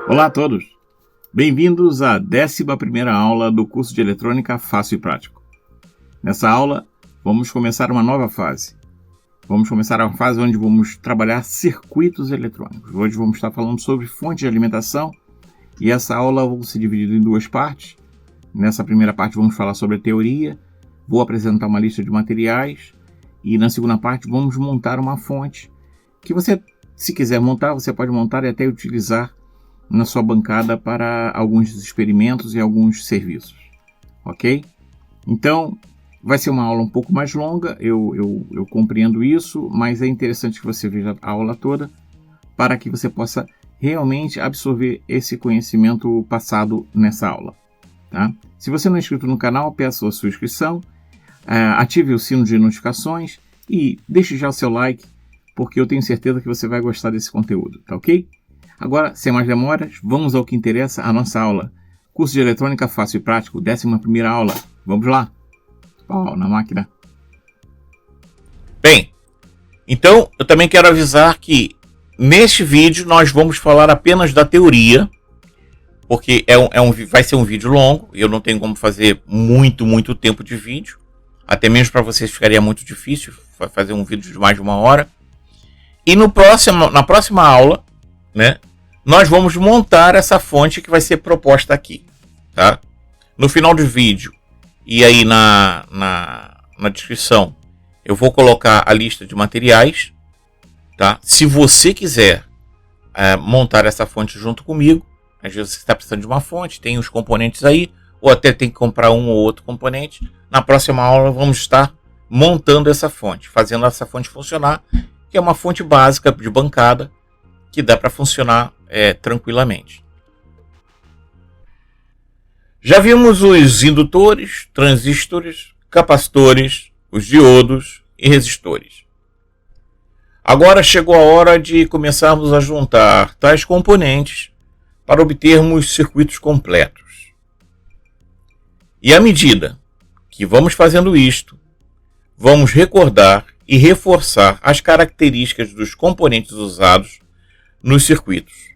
Olá a todos! Bem-vindos à 11ª aula do curso de Eletrônica Fácil e Prático. Nessa aula, vamos começar uma nova fase. Vamos começar a fase onde vamos trabalhar circuitos eletrônicos. Hoje vamos estar falando sobre fonte de alimentação e essa aula vai ser dividida em duas partes. Nessa primeira parte vamos falar sobre a teoria, vou apresentar uma lista de materiais e na segunda parte vamos montar uma fonte que você, se quiser montar, você pode montar e até utilizar na sua bancada para alguns experimentos e alguns serviços, ok? Então, vai ser uma aula um pouco mais longa, eu compreendo isso, mas é interessante que você veja a aula toda para que você possa realmente absorver esse conhecimento passado nessa aula, tá? Se você não é inscrito no canal, peço a sua inscrição, ative o sino de notificações e deixe já o seu like, porque eu tenho certeza que você vai gostar desse conteúdo, tá ok? Agora, sem mais demoras, vamos ao que interessa, a nossa aula. Curso de Eletrônica Fácil e Prático, 11ª aula. Vamos lá? Pau na máquina. Bem, então eu também quero avisar que neste vídeo nós vamos falar apenas da teoria, porque vai ser um vídeo longo, e eu não tenho como fazer muito tempo de vídeo, até mesmo para vocês ficaria muito difícil fazer um vídeo de mais de 1 hora. E na próxima aula, né, nós vamos montar essa fonte que vai ser proposta aqui, tá? No final do vídeo e aí na descrição eu vou colocar a lista de materiais, tá? Se você quiser montar essa fonte junto comigo, às vezes você está precisando de uma fonte, tem os componentes aí, ou até tem que comprar um ou outro componente. Na próxima aula vamos estar montando essa fonte, fazendo essa fonte funcionar, que é uma fonte básica de bancada, que dá para funcionar tranquilamente. Já vimos os indutores, transistores, capacitores, os diodos e resistores. Agora chegou a hora de começarmos a juntar tais componentes para obtermos circuitos completos. E à medida que vamos fazendo isto, vamos recordar e reforçar as características dos componentes usados nos circuitos.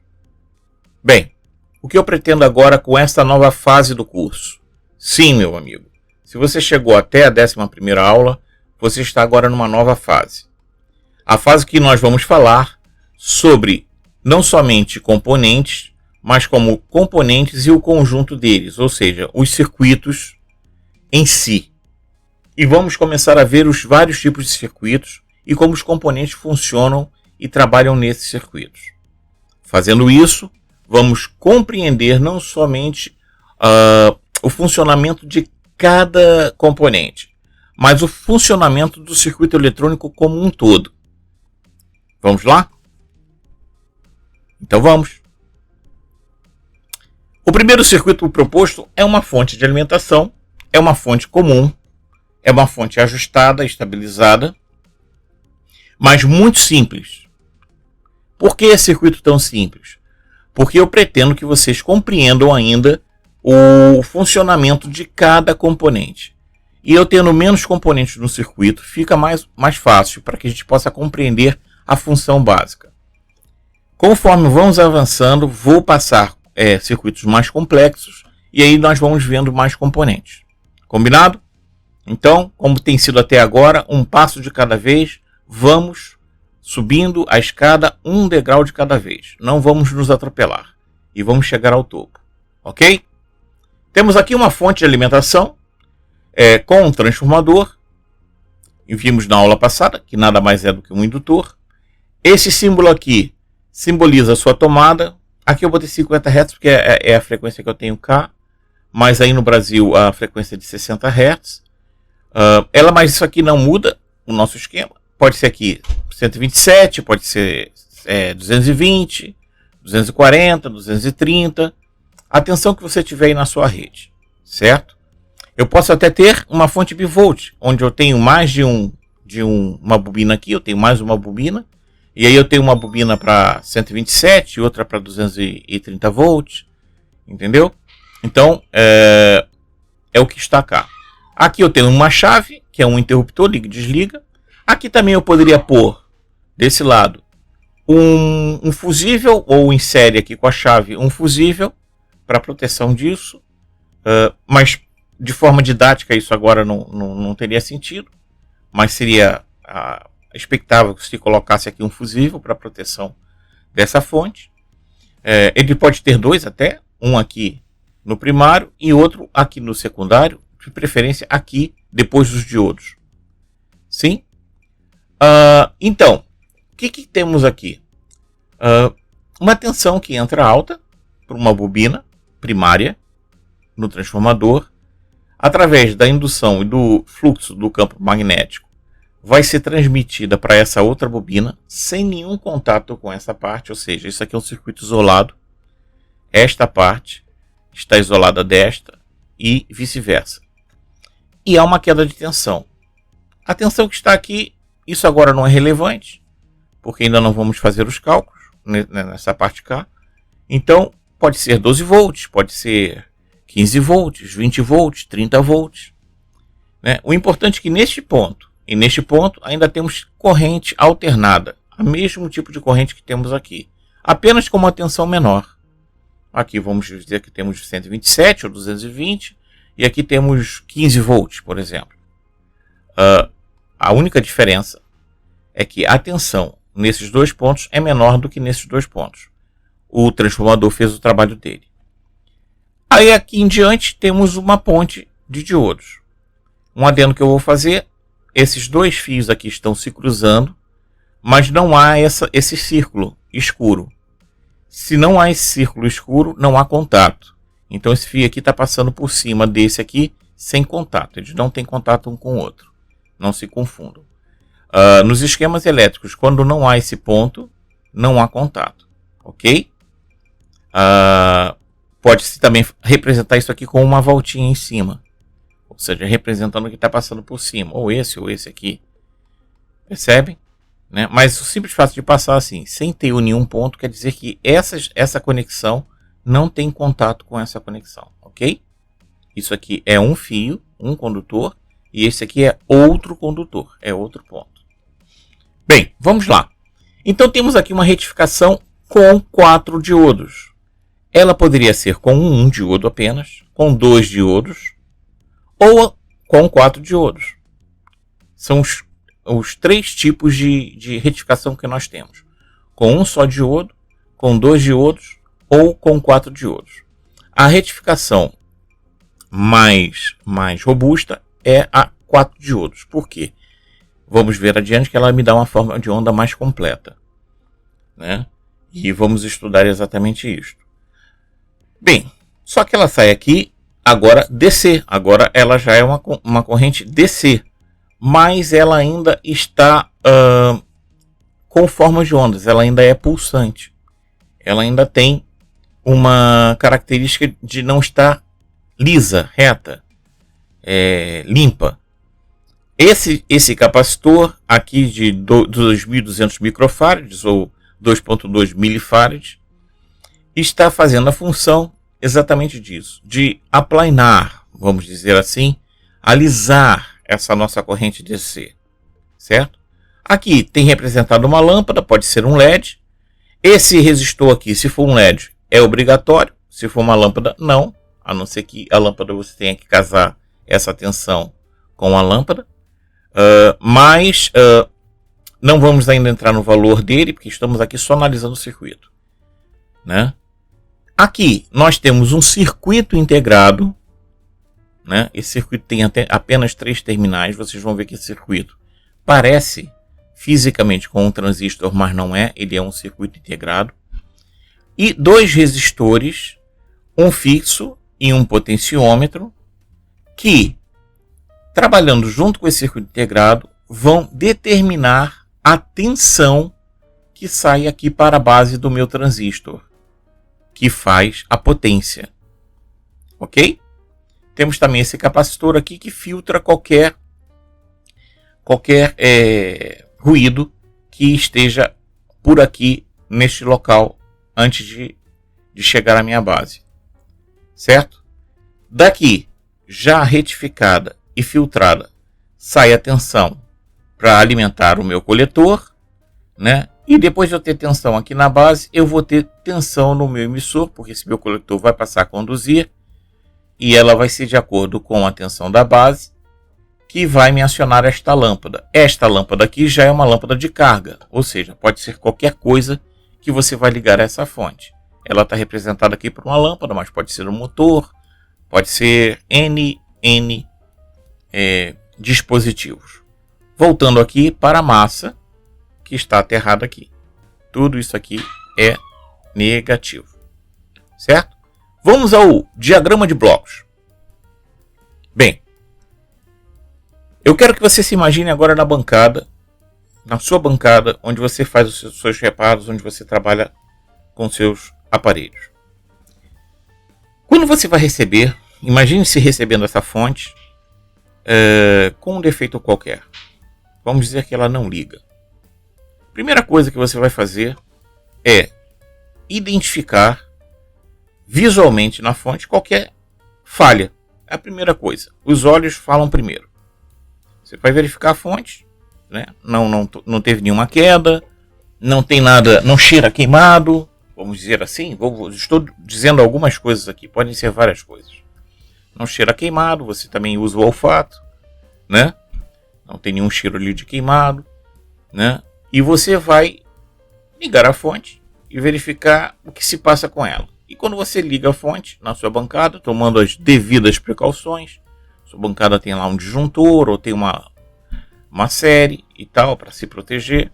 Bem, o que eu pretendo agora com esta nova fase do curso? Sim, meu amigo, se você chegou até a 11ª aula, você está agora numa nova fase. A fase que nós vamos falar sobre não somente componentes, mas como componentes e o conjunto deles, ou seja, os circuitos em si. E vamos começar a ver os vários tipos de circuitos e como os componentes funcionam e trabalham nesses circuitos. Fazendo isso, vamos compreender não somente o funcionamento de cada componente, mas o funcionamento do circuito eletrônico como um todo. Vamos lá? Então vamos. O primeiro circuito proposto é uma fonte de alimentação, é uma fonte comum, é uma fonte ajustada, estabilizada, mas muito simples. Por que esse circuito tão simples? Porque eu pretendo que vocês compreendam ainda o funcionamento de cada componente. E eu tendo menos componentes no circuito, fica mais fácil para que a gente possa compreender a função básica. Conforme vamos avançando, vou passar circuitos mais complexos e aí nós vamos vendo mais componentes. Combinado? Então, como tem sido até agora, um passo de cada vez, vamos subindo a escada um degrau de cada vez. Não vamos nos atropelar e vamos chegar ao topo, ok? Temos aqui uma fonte de alimentação com um transformador. E vimos na aula passada que nada mais é do que um indutor. Esse símbolo aqui simboliza a sua tomada. Aqui eu botei 50 Hz porque é a frequência que eu tenho cá, mas aí no Brasil a frequência é de 60 Hz. Mas isso aqui não muda o nosso esquema. Pode ser aqui 127, pode ser 220, 240, 230. Atenção que você tiver aí na sua rede, certo? Eu posso até ter uma fonte bivolt, onde eu tenho mais de uma bobina aqui, eu tenho mais uma bobina, e aí eu tenho uma bobina para 127, outra para 230 volts, entendeu? Então, é o que está cá. Aqui eu tenho uma chave, que é um interruptor, liga e desliga. Aqui também eu poderia pôr, desse lado, um fusível, ou insere aqui com a chave um fusível para proteção disso, mas de forma didática isso agora não teria sentido, mas seria expectável que se colocasse aqui um fusível para proteção dessa fonte. Ele pode ter dois até, um aqui no primário e outro aqui no secundário, de preferência aqui depois dos diodos. Sim? Então, o que temos aqui? Uma tensão que entra alta por uma bobina primária no transformador, através da indução e do fluxo do campo magnético, vai ser transmitida para essa outra bobina sem nenhum contato com essa parte, ou seja, isso aqui é um circuito isolado. Esta parte está isolada desta e vice-versa. E há uma queda de tensão. A tensão que está aqui, isso agora não é relevante, porque ainda não vamos fazer os cálculos nessa parte cá. Então, pode ser 12 volts, pode ser 15 volts, 20 volts, 30 volts. Né? O importante é que neste ponto e neste ponto ainda temos corrente alternada, o mesmo tipo de corrente que temos aqui, apenas com uma tensão menor. Aqui vamos dizer que temos 127 ou 220 e aqui temos 15 volts, por exemplo. A única diferença é que a tensão nesses dois pontos é menor do que nesses dois pontos. O transformador fez o trabalho dele. Aí aqui em diante temos uma ponte de diodos. Um adendo que eu vou fazer: esses dois fios aqui estão se cruzando, mas não há esse círculo escuro. Se não há esse círculo escuro, não há contato. Então esse fio aqui está passando por cima desse aqui sem contato. Eles não têm contato um com o outro. Não se confundam. Nos esquemas elétricos, quando não há esse ponto, não há contato. Ok? Pode-se também representar isso aqui com uma voltinha em cima. Ou seja, representando o que está passando por cima. Ou esse aqui. Percebem? Né? Mas o simples fato de passar assim, sem ter nenhum ponto, quer dizer que essa conexão não tem contato com essa conexão. Ok? Isso aqui é um fio, um condutor. E esse aqui é outro condutor. É outro ponto. Bem, vamos lá. Então temos aqui uma retificação com 4 diodos. Ela poderia ser com um diodo apenas, com 2 diodos, ou com 4 diodos. São os 3 tipos de retificação que nós temos. Com um só diodo, com 2 diodos ou com 4 diodos. A retificação mais robusta é a 4 diodos. Por quê? Vamos ver adiante que ela me dá uma forma de onda mais completa. Né? E vamos estudar exatamente isto. Bem, só que ela sai aqui agora DC. Agora ela já é uma corrente DC. Mas ela ainda está com forma de ondas. Ela ainda é pulsante. Ela ainda tem uma característica de não estar lisa, reta, limpa. Esse capacitor aqui de 2.200 microfarads ou 2.2 milifarads está fazendo a função exatamente disso, de aplanar, vamos dizer assim, alisar essa nossa corrente DC, certo? Aqui tem representado uma lâmpada, pode ser um LED. Esse resistor aqui, se for um LED, é obrigatório. Se for uma lâmpada, não, a não ser que a lâmpada você tenha que casar essa tensão com a lâmpada. Mas não vamos ainda entrar no valor dele, porque estamos aqui só analisando o circuito. Né? Aqui nós temos um circuito integrado. Né? Esse circuito tem apenas 3 terminais. Vocês vão ver que esse circuito parece fisicamente com um transistor, mas não é. Ele é um circuito integrado. E 2 resistores, um fixo e um potenciômetro, que, trabalhando junto com esse circuito integrado, vão determinar a tensão que sai aqui para a base do meu transistor, que faz a potência. Ok? Temos também esse capacitor aqui que filtra qualquer ruído que esteja por aqui neste local antes de chegar à minha base. Certo? Daqui, já retificada e filtrada, sai a tensão para alimentar o meu coletor, né? E depois de eu ter tensão aqui na base, eu vou ter tensão no meu emissor, porque esse meu coletor vai passar a conduzir e ela vai ser de acordo com a tensão da base, que vai me acionar esta lâmpada. Esta lâmpada aqui já é uma lâmpada de carga, ou seja, pode ser qualquer coisa que você vai ligar a essa fonte. Ela está representada aqui por uma lâmpada, mas pode ser um motor, pode ser N dispositivos. Voltando aqui para a massa que está aterrada aqui. Tudo isso aqui é negativo. Certo? Vamos ao diagrama de blocos. Bem, eu quero que você se imagine agora na bancada, na sua bancada, onde você faz os seus reparos, onde você trabalha com seus aparelhos. Quando você vai receber, imagine-se recebendo essa fonte com um defeito qualquer. Vamos dizer que ela não liga. Primeira coisa que você vai fazer é identificar visualmente na fonte qualquer falha. É a primeira coisa. Os olhos falam primeiro. Você vai verificar a fonte, né? Não teve nenhuma queda, não tem nada, não cheira queimado, vamos dizer assim. Estou dizendo algumas coisas aqui, podem ser várias coisas. Não cheira queimado, você também usa o olfato, né? Não tem nenhum cheiro ali de queimado, né? E você vai ligar a fonte e verificar o que se passa com ela. E quando você liga a fonte na sua bancada, tomando as devidas precauções, sua bancada tem lá um disjuntor ou tem uma série e tal para se proteger.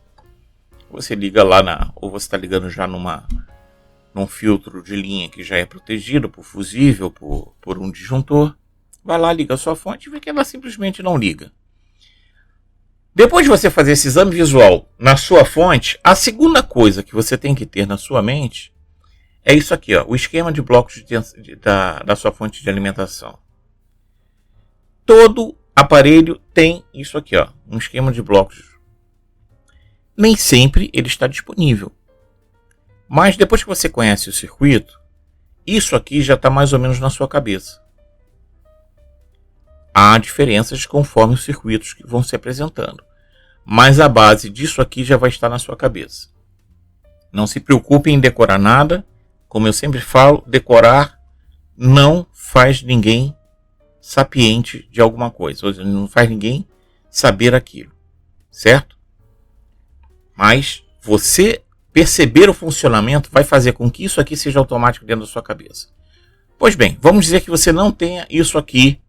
Você liga lá ou você está ligando já num filtro de linha que já é protegido por fusível, por um disjuntor. Vai lá, liga a sua fonte e vê que ela simplesmente não liga. Depois de você fazer esse exame visual na sua fonte, a segunda coisa que você tem que ter na sua mente é isso aqui, ó, o esquema de blocos da sua fonte de alimentação. Todo aparelho tem isso aqui, ó, um esquema de blocos. Nem sempre ele está disponível. Mas depois que você conhece o circuito, isso aqui já está mais ou menos na sua cabeça. Há diferenças conforme os circuitos que vão se apresentando. Mas a base disso aqui já vai estar na sua cabeça. Não se preocupe em decorar nada. Como eu sempre falo, decorar não faz ninguém sapiente de alguma coisa. Ou seja, não faz ninguém saber aquilo. Certo? Mas você perceber o funcionamento vai fazer com que isso aqui seja automático dentro da sua cabeça. Pois bem, vamos dizer que você não tenha isso aqui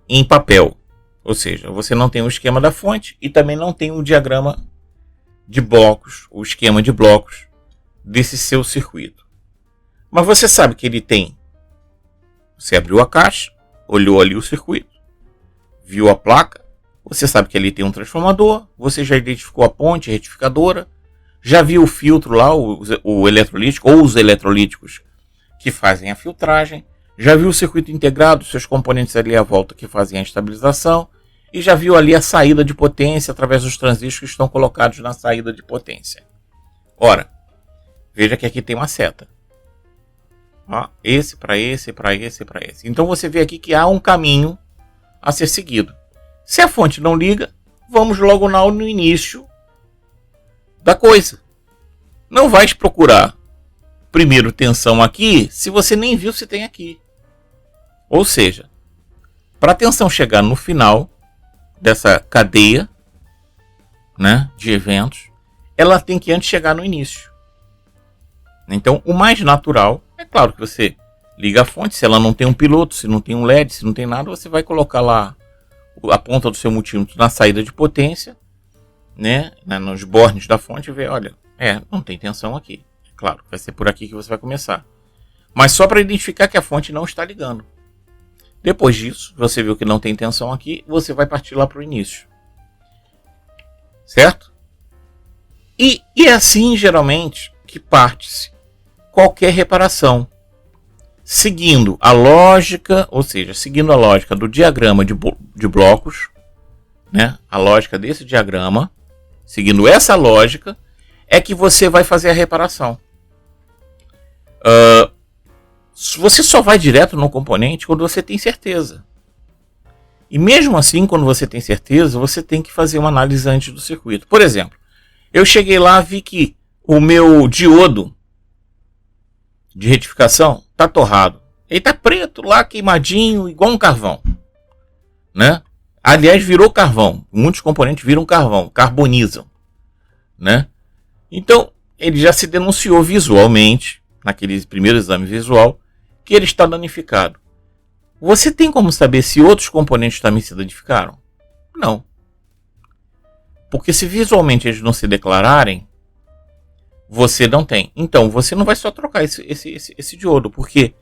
em papel. Ou seja, você não tem o esquema da fonte e também não tem o diagrama de blocos, o esquema de blocos desse seu circuito. Mas você sabe que ele tem. Você abriu a caixa, olhou ali o circuito, viu a placa, você sabe que ali tem um transformador, você já identificou a ponte retificadora, já viu o filtro lá, o eletrolítico ou os eletrolíticos que fazem a filtragem, já viu o circuito integrado, seus componentes ali à volta que fazem a estabilização, e já viu ali a saída de potência através dos transistores que estão colocados na saída de potência. Ora, veja que aqui tem uma seta. Ó, esse para esse, para esse, para esse. Então você vê aqui que há um caminho a ser seguido. Se a fonte não liga, vamos logo no início da coisa. Não vais procurar primeiro tensão aqui se você nem viu se tem aqui. Ou seja, para a tensão chegar no final dessa cadeia, né, de eventos, ela tem que antes chegar no início. Então, o mais natural é claro que você liga a fonte, se ela não tem um piloto, se não tem um LED, se não tem nada, você vai colocar lá a ponta do seu multímetro na saída de potência, né, nos bornes da fonte e ver, olha, não tem tensão aqui. É claro, vai ser por aqui que você vai começar. Mas só para identificar que a fonte não está ligando. Depois disso, você viu que não tem tensão aqui, você vai partir lá para o início. Certo? E é assim, geralmente, que parte-se qualquer reparação. Seguindo a lógica, ou seja, seguindo a lógica do diagrama de blocos, né? A lógica desse diagrama, seguindo essa lógica, é que você vai fazer a reparação. Você só vai direto no componente quando você tem certeza. E mesmo assim, quando você tem certeza, você tem que fazer uma análise antes do circuito. Por exemplo, Eu cheguei lá, vi que o meu diodo de retificação tá torrado. Ele tá preto lá, queimadinho, igual um carvão, né? Aliás, virou carvão. Muitos componentes viram carvão, carbonizam, né? Então, ele já se denunciou visualmente, naquele primeiro exame visual, que ele está danificado. Você tem como saber se outros componentes também se danificaram? Não. Porque se visualmente eles não se declararem, você não tem. Então, você não vai só trocar esse diodo, porque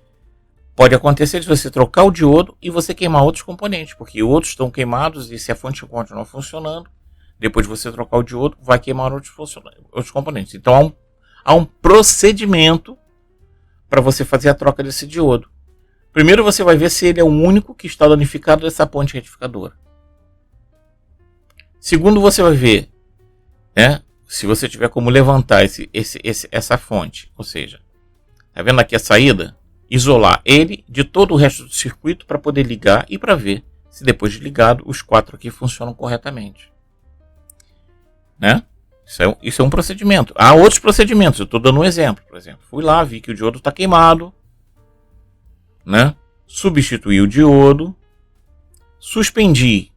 pode acontecer de você trocar o diodo e você queimar outros componentes, porque outros estão queimados e se a fonte continuar funcionando, depois de você trocar o diodo, vai queimar outros componentes. Então, há um procedimento para você fazer a troca desse diodo. Primeiro você vai ver se ele é o único que está danificado dessa ponte retificadora. Segundo, você vai ver, né, se você tiver como levantar essa fonte. Ou seja, tá vendo aqui a saída? Isolar ele de todo o resto do circuito para poder ligar e para ver se depois de ligado os 4 aqui funcionam corretamente. Né? Isso é um procedimento. Há outros procedimentos, eu estou dando um exemplo. Por exemplo, fui lá, vi que o diodo está queimado, né? Substituí o diodo, suspendi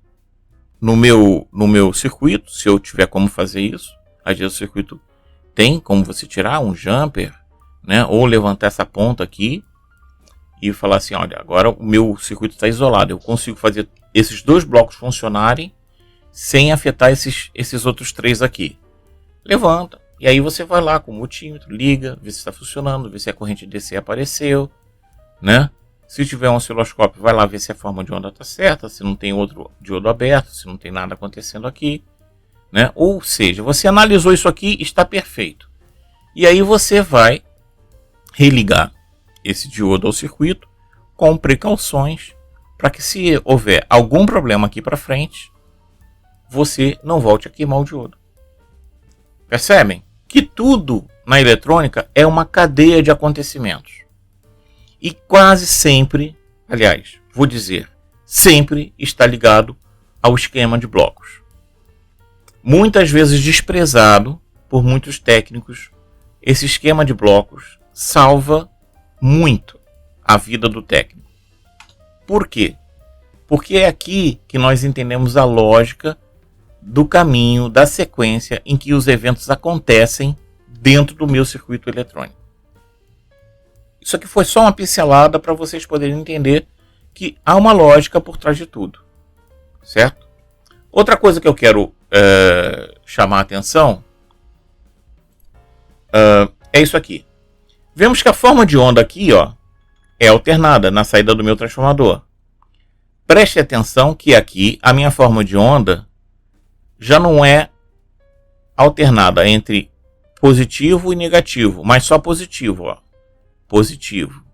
no meu circuito, se eu tiver como fazer isso. Às vezes o circuito tem como você tirar um jumper, né? Ou levantar essa ponta aqui e falar assim, olha, agora o meu circuito está isolado, eu consigo fazer esses 2 blocos funcionarem sem afetar esses outros 3 aqui. Levanta, e aí você vai lá com o multímetro, liga, vê se está funcionando, vê se a corrente DC apareceu, né? Se tiver um osciloscópio, vai lá ver se a forma de onda está certa, se não tem outro diodo aberto, se não tem nada acontecendo aqui, né? Ou seja, você analisou isso aqui, está perfeito. E aí você vai religar esse diodo ao circuito com precauções para que, se houver algum problema aqui para frente, você não volte a queimar o diodo. Percebem que tudo na eletrônica é uma cadeia de acontecimentos. E quase sempre, aliás, vou dizer, sempre está ligado ao esquema de blocos. Muitas vezes desprezado por muitos técnicos, esse esquema de blocos salva muito a vida do técnico. Por quê? Porque é aqui que nós entendemos a lógica do caminho, da sequência em que os eventos acontecem dentro do meu circuito eletrônico. Isso aqui foi só uma pincelada para vocês poderem entender que há uma lógica por trás de tudo, certo? Outra coisa que eu quero chamar a atenção é isso aqui. Vemos que a forma de onda aqui, ó, é alternada na saída do meu transformador. Preste atenção que aqui a minha forma de onda já não é alternada entre positivo e negativo, mas só positivo, ó. Positivo.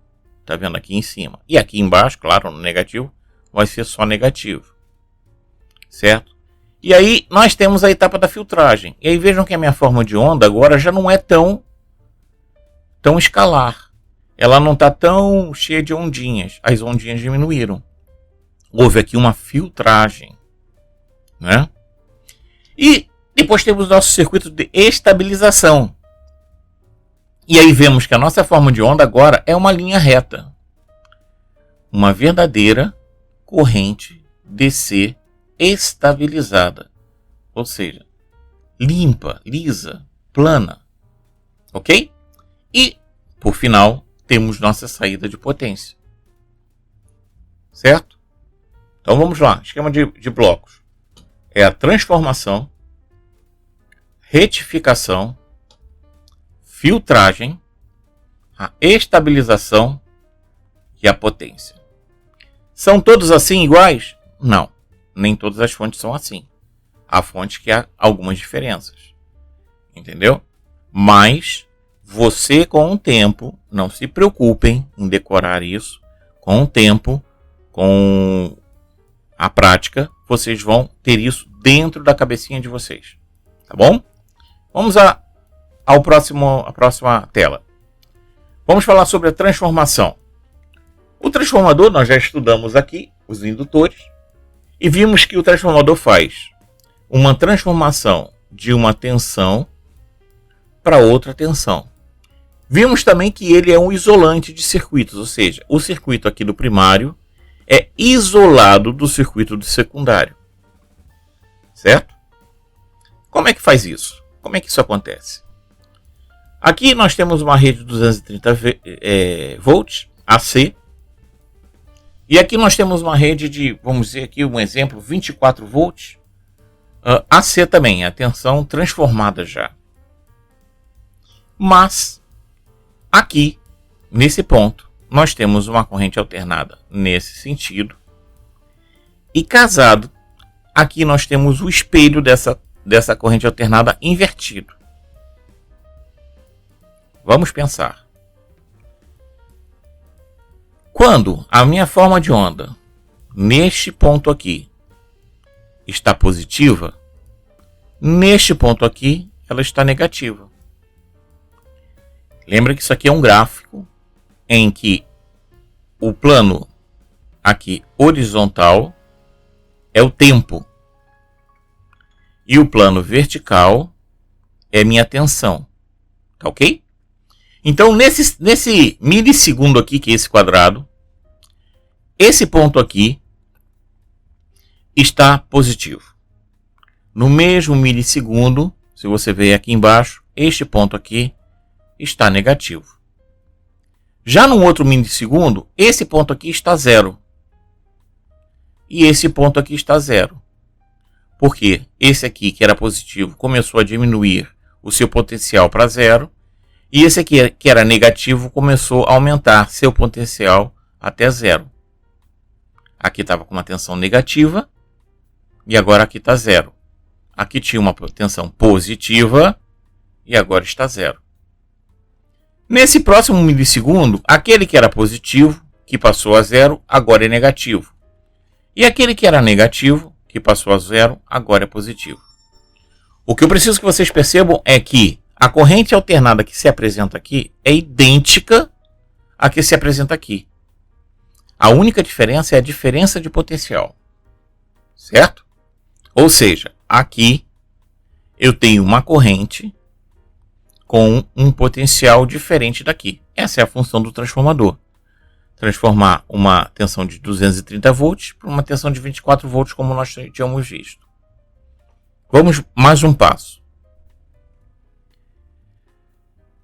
Tá vendo aqui em cima? E aqui embaixo, claro, no negativo, vai ser só negativo. Certo? E aí nós temos a etapa da filtragem. E aí vejam que a minha forma de onda agora já não é tão escalar. Ela não está tão cheia de ondinhas. As ondinhas diminuíram. Houve aqui uma filtragem, né? E depois temos nosso circuito de estabilização. E aí vemos que a nossa forma de onda agora é uma linha reta. Uma verdadeira corrente DC estabilizada. Ou seja, limpa, lisa, plana. Ok? E, por final, temos nossa saída de potência. Certo? Então vamos lá. Esquema de blocos. É a transformação, retificação, filtragem, a estabilização e a potência. São todos assim iguais? Não. Nem todas as fontes são assim. Há fontes que há algumas diferenças. Entendeu? Mas você, com o tempo, não se preocupem em decorar isso. Com o tempo, com a prática, vocês vão ter isso dentro da cabecinha de vocês. Tá bom? Vamos à próxima tela. Vamos falar sobre a transformação. O transformador, nós já estudamos aqui, os indutores, e vimos que o transformador faz uma transformação de uma tensão para outra tensão. Vimos também que ele é um isolante de circuitos, ou seja, o circuito aqui do primário é isolado do circuito do secundário. Certo? Como é que faz isso? Como é que isso acontece? Aqui nós temos uma rede de 230 volts, AC. E aqui nós temos uma rede de, vamos dizer aqui um exemplo, 24 volts, AC também, a tensão transformada já. Mas, aqui, nesse ponto, nós temos uma corrente alternada nesse sentido. E casado, aqui nós temos o espelho dessa corrente alternada invertido. Vamos pensar. Quando a minha forma de onda, neste ponto aqui, está positiva, neste ponto aqui, ela está negativa. Lembra que isso aqui é um gráfico em que o plano aqui horizontal é o tempo e o plano vertical é minha tensão. Tá ok? Então, nesse milissegundo aqui, que é esse quadrado, esse ponto aqui está positivo. No mesmo milissegundo, se você ver aqui embaixo, este ponto aqui está negativo. Já no outro milissegundo, esse ponto aqui está zero. E esse ponto aqui está zero. Porque esse aqui, que era positivo, começou a diminuir o seu potencial para zero. E esse aqui, que era negativo, começou a aumentar seu potencial até zero. Aqui estava com uma tensão negativa e agora aqui está zero. Aqui tinha uma tensão positiva e agora está zero. Nesse próximo milissegundo, aquele que era positivo, que passou a zero, agora é negativo. E aquele que era negativo, que passou a zero, agora é positivo. O que eu preciso que vocês percebam é que a corrente alternada que se apresenta aqui é idêntica à que se apresenta aqui. A única diferença é a diferença de potencial. Certo? Ou seja, aqui eu tenho uma corrente com um potencial diferente daqui. Essa é a função do transformador. Transformar uma tensão de 230 volts para uma tensão de 24 volts, como nós tínhamos visto. Vamos mais um passo.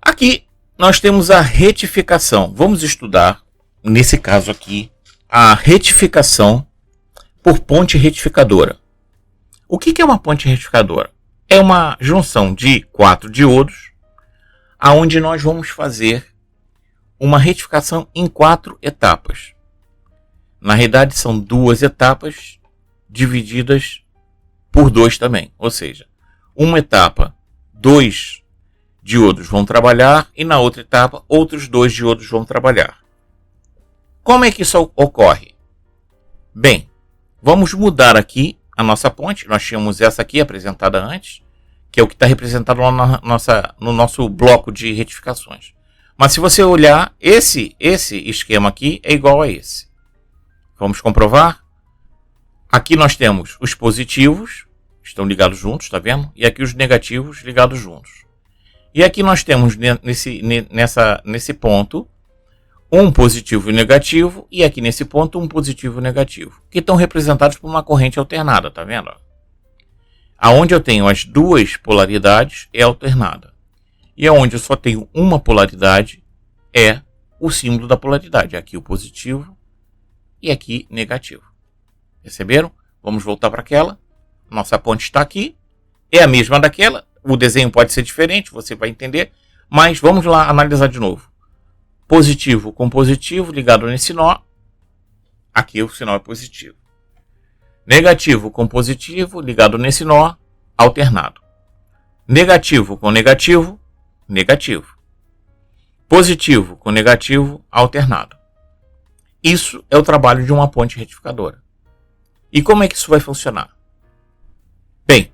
Aqui nós temos a retificação. Vamos estudar, nesse caso aqui, a retificação por ponte retificadora. O que é uma ponte retificadora? É uma junção de 4 diodos, aonde nós vamos fazer uma retificação em 4 etapas. Na realidade, são 2 etapas divididas por 2 também. Ou seja, uma etapa, 2 diodos vão trabalhar e na outra etapa, outros 2 diodos vão trabalhar. Como é que isso ocorre? Bem, vamos mudar aqui a nossa ponte. Nós tínhamos essa aqui apresentada antes, que é o que está representado lá no nosso bloco de retificações. Mas se você olhar, esse esquema aqui é igual a esse. Vamos comprovar? Aqui nós temos os positivos, estão ligados juntos, está vendo? E aqui os negativos ligados juntos. E aqui nós temos nesse ponto um positivo e negativo, e aqui nesse ponto um positivo e negativo, que estão representados por uma corrente alternada, tá vendo? Aonde eu tenho as 2 polaridades é alternada. E aonde eu só tenho uma polaridade é o símbolo da polaridade. Aqui o positivo e aqui negativo. Perceberam? Vamos voltar para aquela. Nossa ponte está aqui. É a mesma daquela. O desenho pode ser diferente, você vai entender. Mas vamos lá analisar de novo. Positivo com positivo ligado nesse nó. Aqui o sinal é positivo. Negativo com positivo ligado nesse nó, alternado. Negativo com negativo, negativo. Positivo com negativo, alternado. Isso é o trabalho de uma ponte retificadora. E como é que isso vai funcionar? Bem,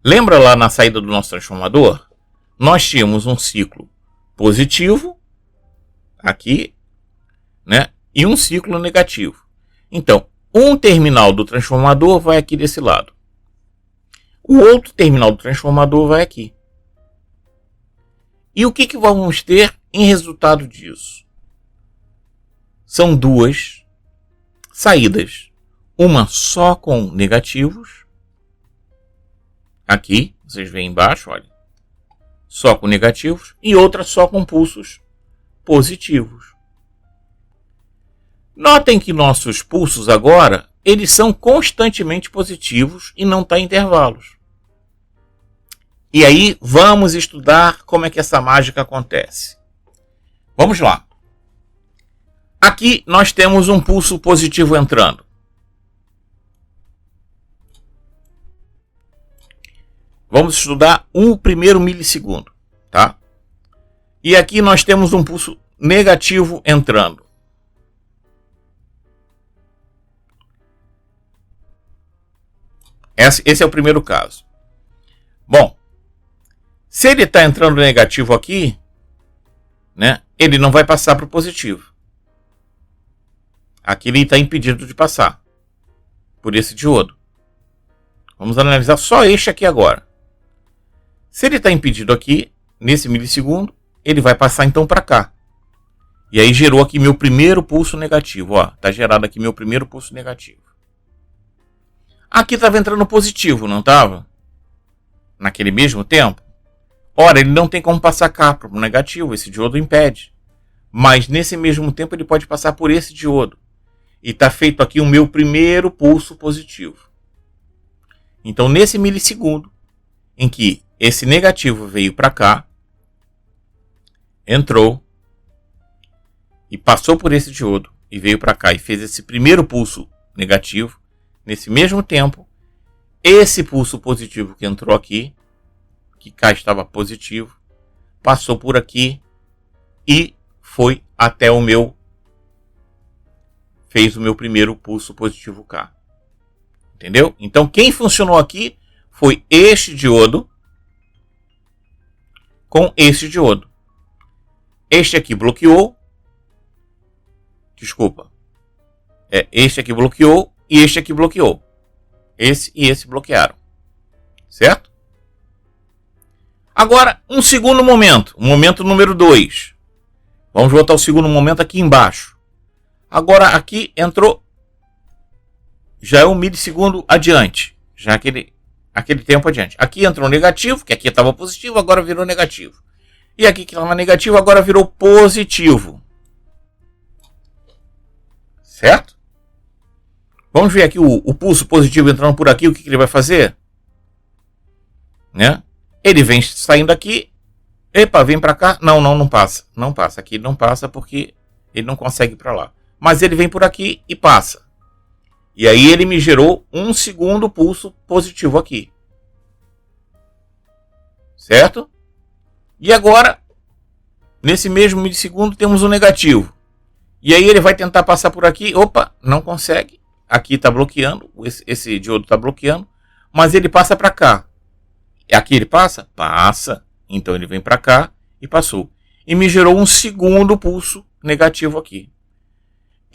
lembra lá na saída do nosso transformador? Nós tínhamos um ciclo positivo, aqui, né? E um ciclo negativo. Então, um terminal do transformador vai aqui desse lado. O outro terminal do transformador vai aqui. E o que vamos ter em resultado disso? São duas saídas. Uma só com negativos. Aqui, vocês veem embaixo, olha. Só com negativos. E outra só com pulsos positivos. Notem que nossos pulsos agora, eles são constantemente positivos e não têm intervalos. E aí, vamos estudar como é que essa mágica acontece. Vamos lá. Aqui nós temos um pulso positivo entrando. Vamos estudar o primeiro milissegundo, tá? E aqui nós temos um pulso negativo entrando. Esse é o primeiro caso. Bom, se ele está entrando negativo aqui, né, ele não vai passar para o positivo. Aqui ele está impedido de passar por esse diodo. Vamos analisar só este aqui agora. Se ele está impedido aqui, nesse milissegundo, ele vai passar então para cá. E aí gerou aqui meu primeiro pulso negativo. Está gerado aqui meu primeiro pulso negativo. Aqui estava entrando positivo, não estava? Naquele mesmo tempo. Ora, ele não tem como passar cá para o negativo, esse diodo impede. Mas nesse mesmo tempo ele pode passar por esse diodo. E está feito aqui o meu primeiro pulso positivo. Então, nesse milissegundo, em que esse negativo veio para cá, entrou e passou por esse diodo e veio para cá e fez esse primeiro pulso negativo, nesse mesmo tempo, esse pulso positivo que entrou aqui, que cá estava positivo, passou por aqui e foi até o meu, fez o meu primeiro pulso positivo cá. Entendeu? Então quem funcionou aqui foi este diodo com este diodo. Este aqui bloqueou. Desculpa. Este aqui bloqueou e este aqui bloqueou. Esse e esse bloquearam. Certo? Agora, um segundo momento. O momento número 2. Vamos voltar ao segundo momento aqui embaixo. Agora aqui entrou. Já é um milissegundo adiante. Já aquele tempo adiante. Aqui entrou negativo, que aqui estava positivo, agora virou negativo. E aqui que estava negativo, agora virou positivo. Certo? Vamos ver aqui o pulso positivo entrando por aqui, o que ele vai fazer? Né? Ele vem saindo aqui. Epa, vem para cá. Não passa. Não passa. Aqui não passa porque ele não consegue ir para lá. Mas ele vem por aqui e passa. E aí ele me gerou um segundo pulso positivo aqui. Certo? E agora, nesse mesmo milissegundo, temos um negativo. E aí ele vai tentar passar por aqui. Opa, não consegue. Aqui está bloqueando. Esse diodo está bloqueando. Mas ele passa para cá. Aqui ele passa? Passa. Então ele vem para cá e passou. E me gerou um segundo pulso negativo aqui.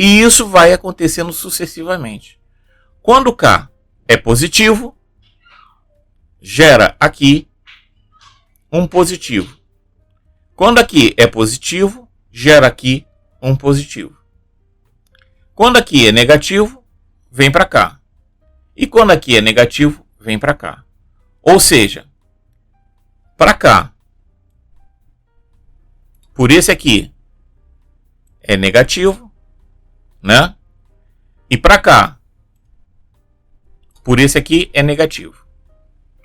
E isso vai acontecendo sucessivamente. Quando K é positivo, gera aqui um positivo. Quando aqui é positivo, gera aqui um positivo. Quando aqui é negativo, vem para cá. E quando aqui é negativo, vem para cá. Ou seja, para cá, por esse aqui, é negativo, né? E para cá, por esse aqui, é negativo.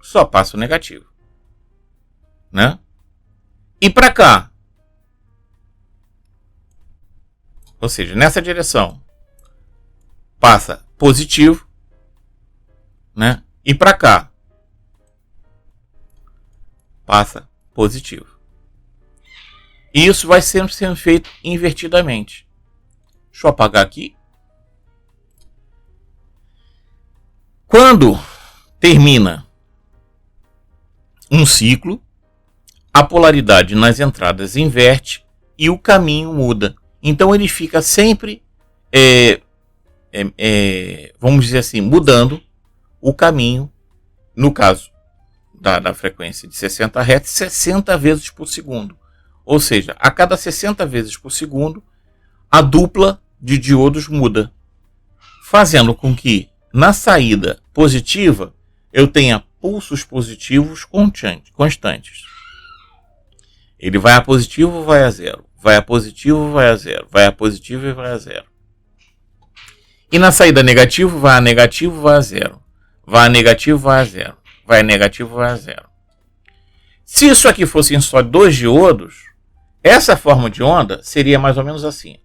Só passa o negativo, né? E para cá, ou seja, nessa direção, passa positivo, né? E para cá, passa positivo. E isso vai sempre sendo feito invertidamente. Deixa eu apagar aqui. Quando termina um ciclo, a polaridade nas entradas inverte e o caminho muda. Então ele fica sempre, vamos dizer assim, mudando o caminho. No caso, da frequência de 60 Hz 60 vezes por segundo. Ou seja, a cada 60 vezes por segundo, a dupla de diodos muda, fazendo com que na saída positiva eu tenha pulsos positivos constantes. Ele vai a positivo, vai a zero. Vai a positivo, vai a zero. Vai a positivo e vai a zero. E na saída negativo, vai a negativo, vai a zero. Vai a negativo, vai a zero. Vai a negativo, vai a zero. Se isso aqui fossem só 2 diodos, essa forma de onda seria mais ou menos assim.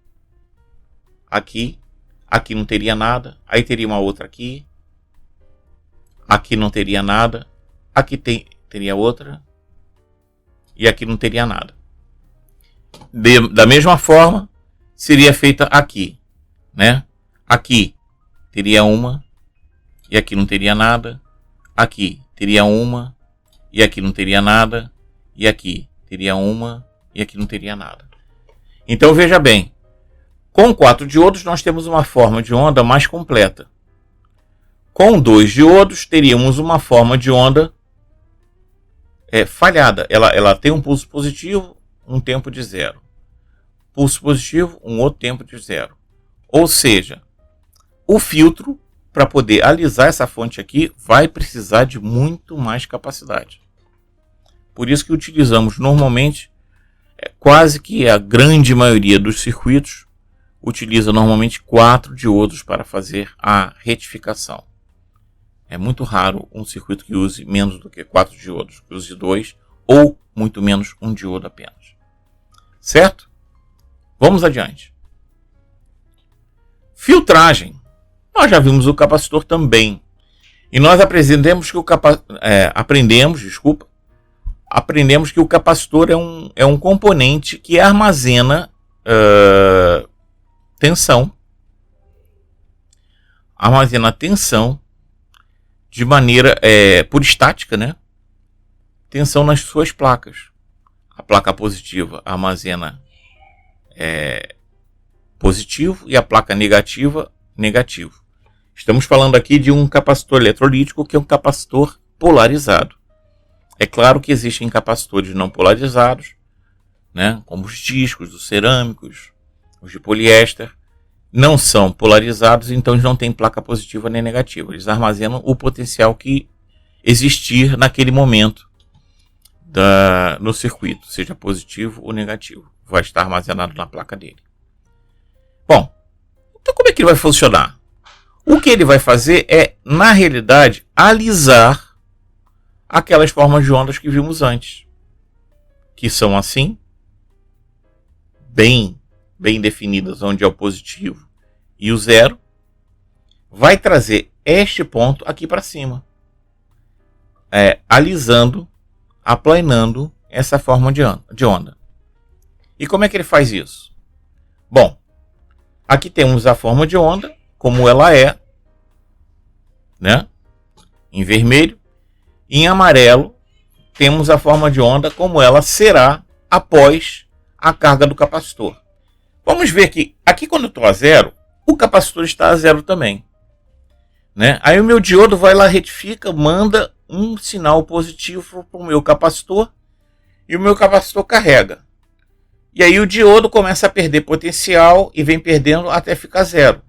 Aqui não teria nada. Aí teria uma outra aqui. Aqui não teria nada. Aqui teria outra. E aqui não teria nada. Da mesma forma, seria feita aqui, né? Aqui teria uma, e aqui não teria nada. Aqui teria uma, e aqui não teria nada. E aqui teria uma, e aqui não teria nada. Então veja bem, com 4 diodos nós temos uma forma de onda mais completa. Com 2 diodos teríamos uma forma de onda falhada. Ela tem um pulso positivo, um tempo de zero. Pulso positivo, um outro tempo de zero. Ou seja, o filtro, para poder alisar essa fonte aqui, vai precisar de muito mais capacidade. Por isso que utilizamos normalmente, quase que a grande maioria dos circuitos, utiliza normalmente 4 diodos para fazer a retificação. É muito raro um circuito que use menos do que 4 diodos, que use 2 ou muito menos um diodo apenas. Certo? Vamos adiante. Filtragem. Nós já vimos o capacitor também. E nós aprendemos que o capacitor é um componente que armazena tensão. Armazena tensão de maneira por estática, né? Tensão nas suas placas. A placa positiva armazena positivo e a placa negativa, negativo. Estamos falando aqui de um capacitor eletrolítico que é um capacitor polarizado. É claro que existem capacitores não polarizados, né? Como os discos, os cerâmicos, os de poliéster. Não são polarizados, então eles não têm placa positiva nem negativa. Eles armazenam o potencial que existir naquele momento no circuito, seja positivo ou negativo. Vai estar armazenado na placa dele. Bom, então como é que ele vai funcionar? O que ele vai fazer é, na realidade, alisar aquelas formas de ondas que vimos antes. Que são assim, bem definidas, onde é o positivo e o zero, vai trazer este ponto aqui para cima, alisando, aplanando essa forma de onda. E como é que ele faz isso? Bom, aqui temos a forma de onda, como ela é, né? Em vermelho, e em amarelo temos a forma de onda como ela será após a carga do capacitor. Vamos ver que aqui quando eu estou a zero, o capacitor está a zero também, né? Aí o meu diodo vai lá, retifica, manda um sinal positivo para o meu capacitor e o meu capacitor carrega. E aí o diodo começa a perder potencial e vem perdendo até ficar zero.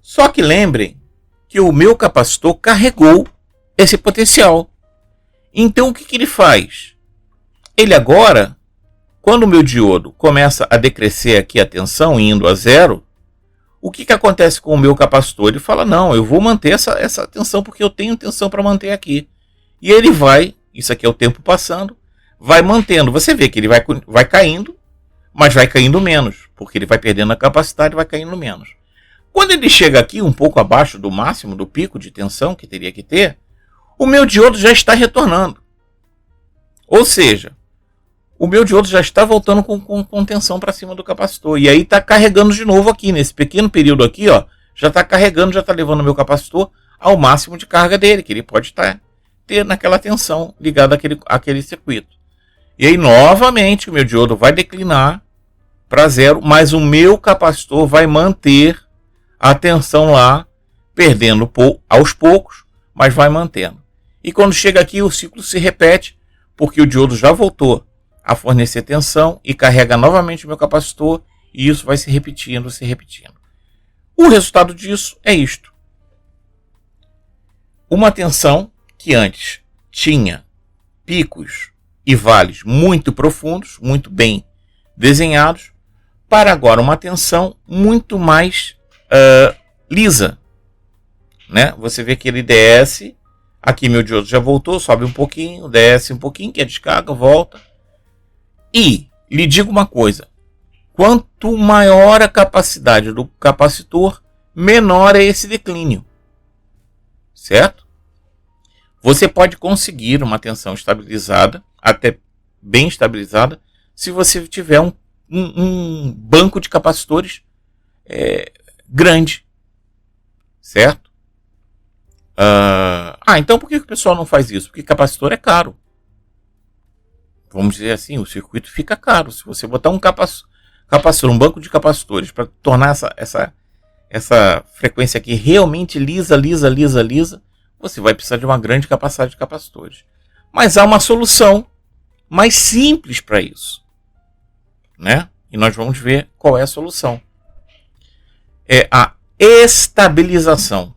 Só que lembrem que o meu capacitor carregou esse potencial. Então o que ele faz? Ele agora, quando o meu diodo começa a decrescer aqui a tensão, indo a zero, o que acontece com o meu capacitor? Ele fala, não, eu vou manter essa tensão porque eu tenho tensão para manter aqui. E ele vai, isso aqui é o tempo passando, vai mantendo. Você vê que ele vai caindo, mas vai caindo menos, porque ele vai perdendo a capacidade e vai caindo menos. Quando ele chega aqui um pouco abaixo do máximo, do pico de tensão que teria que ter, o meu diodo já está retornando. Ou seja, o meu diodo já está voltando com tensão para cima do capacitor. E aí está carregando de novo aqui, nesse pequeno período aqui, ó, já está carregando, já está levando o meu capacitor ao máximo de carga dele, que ele pode ter naquela tensão ligada àquele circuito. E aí, novamente, o meu diodo vai declinar para zero, mas o meu capacitor vai manter a tensão lá, perdendo aos poucos, mas vai mantendo. E quando chega aqui, o ciclo se repete, porque o diodo já voltou a fornecer tensão e carrega novamente o meu capacitor, e isso vai se repetindo, se repetindo. O resultado disso é isto. Uma tensão que antes tinha picos e vales muito profundos, muito bem desenhados, para agora uma tensão muito mais lisa. Né? Você vê que ele desce, aqui meu diodo já voltou, sobe um pouquinho, desce um pouquinho, que é descarga, volta. E lhe digo uma coisa, quanto maior a capacidade do capacitor, menor é esse declínio. Certo? Você pode conseguir uma tensão estabilizada, até bem estabilizada, se você tiver um banco de capacitores grande. Certo? Então por que o pessoal não faz isso? Porque capacitor é caro. Vamos dizer assim, o circuito fica caro. Se você botar um capacitor, um banco de capacitores, para tornar essa frequência aqui realmente lisa, você vai precisar de uma grande capacidade de capacitores. Mas há uma solução mais simples para isso. Né? E nós vamos ver qual é a solução. É a estabilização.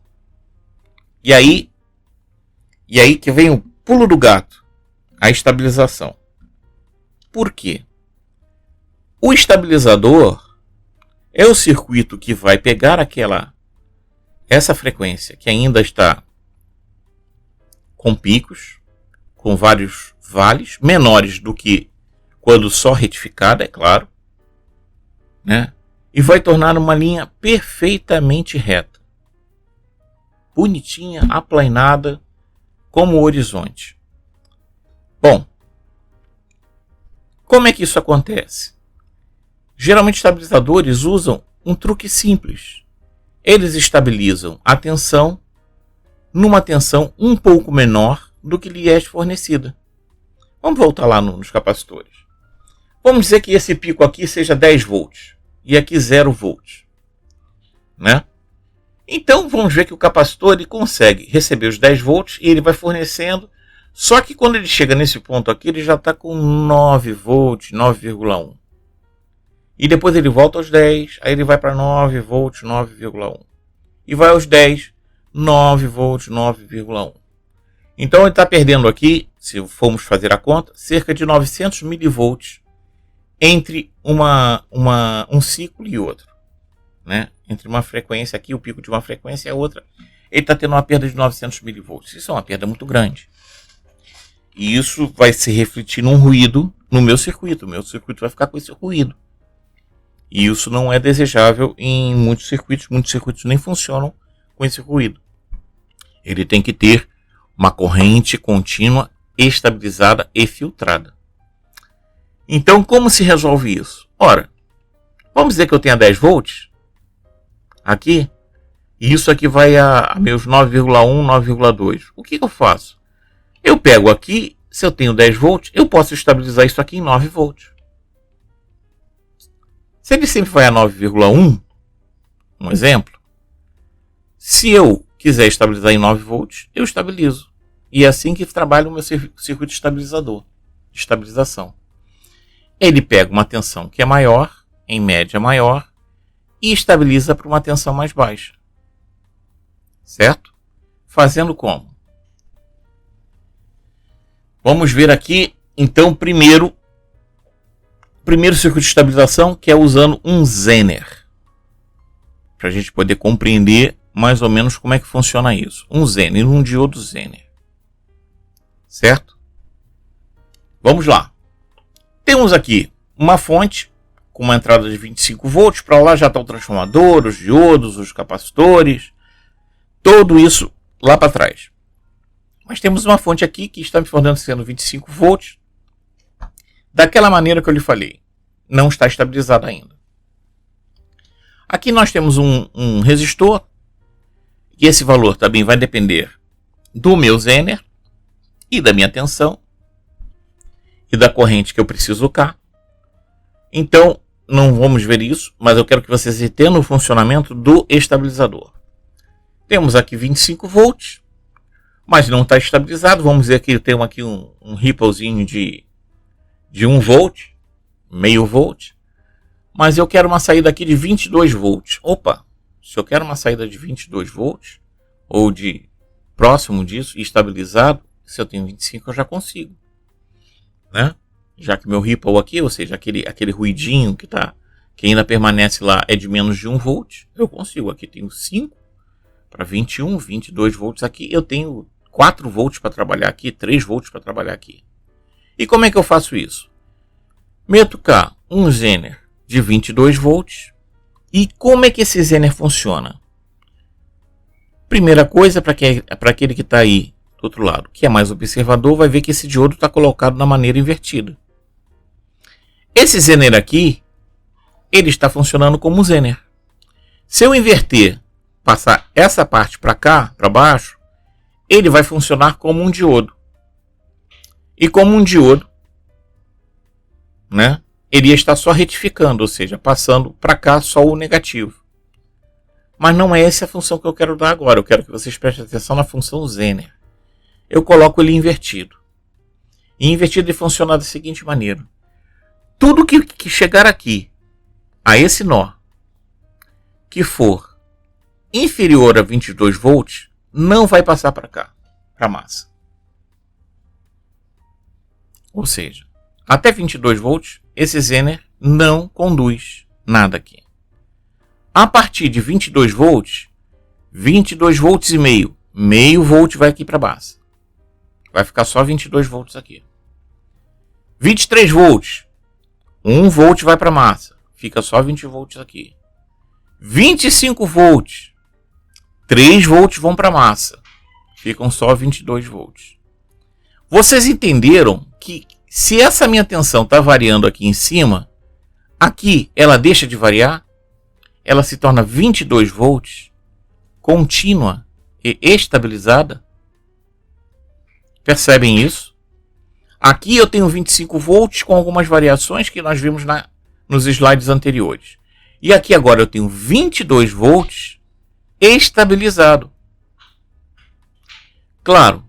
E aí que vem o pulo do gato, a estabilização. Por quê? O estabilizador é o circuito que vai pegar essa frequência que ainda está com picos, com vários vales, menores do que quando só retificada, é claro, né? E vai tornar uma linha perfeitamente reta, bonitinha, aplanada, como o horizonte. Bom, como é que isso acontece? Geralmente estabilizadores usam um truque simples. Eles estabilizam a tensão numa tensão um pouco menor do que lhe é fornecida. Vamos voltar lá nos capacitores. Vamos dizer que esse pico aqui seja 10 volts e aqui 0 volts. Né? Então vamos ver que o capacitor ele consegue receber os 10 volts e ele vai fornecendo. Só que quando ele chega nesse ponto aqui, ele já está com 9 volts, 9,1. E depois ele volta aos 10, aí ele vai para 9 volts, 9,1. E vai aos 10, 9 volts, 9,1. Então ele está perdendo aqui, se formos fazer a conta, cerca de 900 milivolts entre um ciclo e outro. Né? Entre uma frequência aqui, o pico de uma frequência e a outra, ele está tendo uma perda de 900 milivolts. Isso é uma perda muito grande. E isso vai se refletir num ruído no meu circuito. O meu circuito vai ficar com esse ruído. E isso não é desejável em muitos circuitos. Muitos circuitos nem funcionam com esse ruído. Ele tem que ter uma corrente contínua, estabilizada e filtrada. Então, como se resolve isso? Ora, vamos dizer que eu tenha 10 volts aqui, e isso aqui vai a meus 9,1, 9,2. O que eu faço? Eu pego aqui, se eu tenho 10 volts, eu posso estabilizar isso aqui em 9 volts. Se ele sempre vai a 9,1, um exemplo, se eu quiser estabilizar em 9 volts, eu estabilizo. E é assim que trabalha o meu circuito estabilizador, de estabilização. Ele pega uma tensão que é maior, em média maior, e estabiliza para uma tensão mais baixa. Certo? Fazendo como? Vamos ver aqui, então, primeiro circuito de estabilização, que é usando um Zener. Para a gente poder compreender mais ou menos como é que funciona isso. Um Zener, um diodo Zener. Certo? Vamos lá. Temos aqui uma fonte com uma entrada de 25 volts. Para lá já está o transformador, os diodos, os capacitores. Tudo isso lá para trás. Mas temos uma fonte aqui que está me fornecendo 25 volts. Daquela maneira que eu lhe falei. Não está estabilizada ainda. Aqui nós temos um resistor. E esse valor também vai depender do meu Zener e da minha tensão e da corrente que eu preciso cá. Então, não vamos ver isso, mas eu quero que vocês entendam o funcionamento do estabilizador. Temos aqui 25 volts. mas não está estabilizado. Vamos dizer que eu tenho aqui um ripplezinho de 1 volt, meio volt, mas eu quero uma saída aqui de 22 volts. Opa, se eu quero uma saída de 22 volts, ou de próximo disso, estabilizado, se eu tenho 25 eu já consigo, né? Já que meu ripple aqui, ou seja, aquele ruidinho que ainda permanece lá é de menos de 1 volt, eu consigo. Aqui tenho 5 para 21, 22 volts aqui, eu tenho 4 volts para trabalhar aqui, 3 volts para trabalhar aqui. E como é que eu faço isso? Meto cá um Zener de 22 volts. E como é que esse Zener funciona? Primeira coisa, para aquele que está aí do outro lado, que é mais observador, vai ver que esse diodo está colocado da maneira invertida. Esse Zener aqui, ele está funcionando como Zener. Se eu inverter, passar essa parte para cá, para baixo, ele vai funcionar como um diodo. E como um diodo, né, ele está só retificando, ou seja, passando para cá só o negativo. Mas não é essa a função que eu quero dar agora. Eu quero que vocês prestem atenção na função Zener. Eu coloco ele invertido. E invertido ele funciona da seguinte maneira. Tudo que chegar aqui, a esse nó, que for inferior a 22 volts, não vai passar para cá, para a massa. Ou seja, até 22 volts, esse Zener não conduz nada aqui. A partir de 22 volts e meio volt vai aqui para a base. Vai ficar só 22 volts aqui. 23 volts, 1 volt vai para a massa. Fica só 20 volts aqui. 25 volts, 3 volts vão para a massa. Ficam só 22 volts. Vocês entenderam que se essa minha tensão está variando aqui em cima, aqui ela deixa de variar? Ela se torna 22 volts, contínua e estabilizada. Percebem isso? Aqui eu tenho 25 volts com algumas variações que nós vimos nos slides anteriores. E aqui agora eu tenho 22 volts estabilizado. Claro,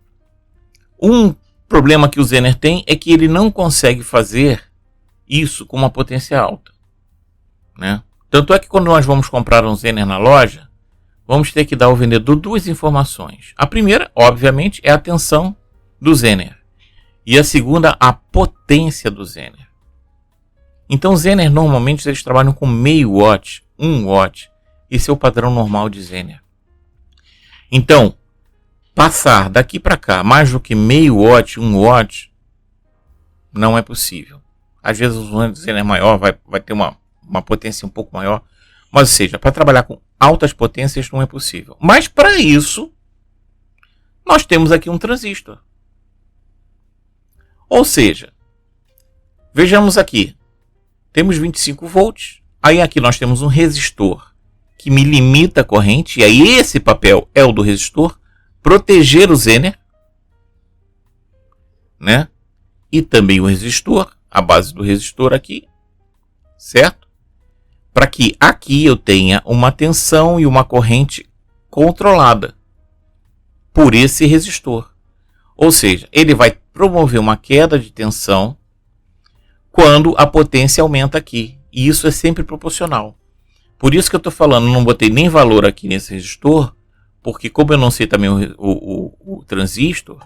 um problema que o Zener tem é que ele não consegue fazer isso com uma potência alta, né? Tanto é que quando nós vamos comprar um Zener na loja, vamos ter que dar ao vendedor duas informações. A primeira, obviamente, é a tensão do Zener. E a segunda, a potência do Zener. Então, Zener, normalmente, eles trabalham com meio watt, 1 watt. Esse é o padrão normal de Zener. Então, passar daqui para cá mais do que meio watt, 1 watt, não é possível. Às vezes, o Zener maior vai ter uma potência um pouco maior. Mas, ou seja, para trabalhar com altas potências não é possível. Mas, para isso, nós temos aqui um transistor. Ou seja, vejamos aqui. Temos 25 volts. Aí aqui nós temos um resistor que me limita a corrente. E aí esse papel é o do resistor. Proteger o Zener, né? E também o resistor, a base do resistor aqui, certo? Para que aqui eu tenha uma tensão e uma corrente controlada por esse resistor. Ou seja, ele vai promover uma queda de tensão quando a potência aumenta aqui. E isso é sempre proporcional. Por isso que eu estou falando, não botei nem valor aqui nesse resistor, porque como eu não sei também o transistor,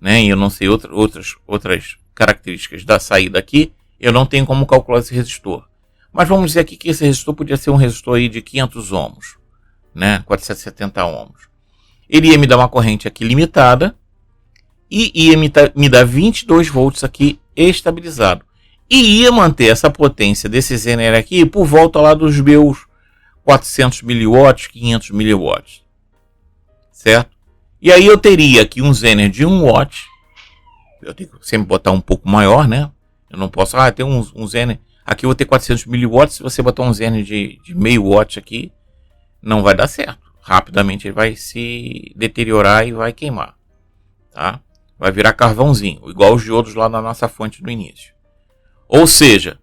né, e eu não sei outras características da saída aqui, eu não tenho como calcular esse resistor. Mas vamos dizer aqui que esse resistor podia ser um resistor aí de 500 ohms, né, 470 ohms. Ele ia me dar uma corrente aqui limitada e ia me dar 22 volts aqui estabilizado. E ia manter essa potência desse Zener aqui por volta lá dos meus 400 miliwatts, 500 miliwatts. Certo? E aí eu teria aqui um Zener de 1 watt. Eu tenho que sempre botar um pouco maior, né? Eu não posso, tem um Zener. Aqui eu vou ter 400 miliwatts. Se você botar um Zener de meio watt aqui, não vai dar certo. Rapidamente ele vai se deteriorar e vai queimar. Tá? Vai virar carvãozinho, igual os diodos lá na nossa fonte no início. Ou seja,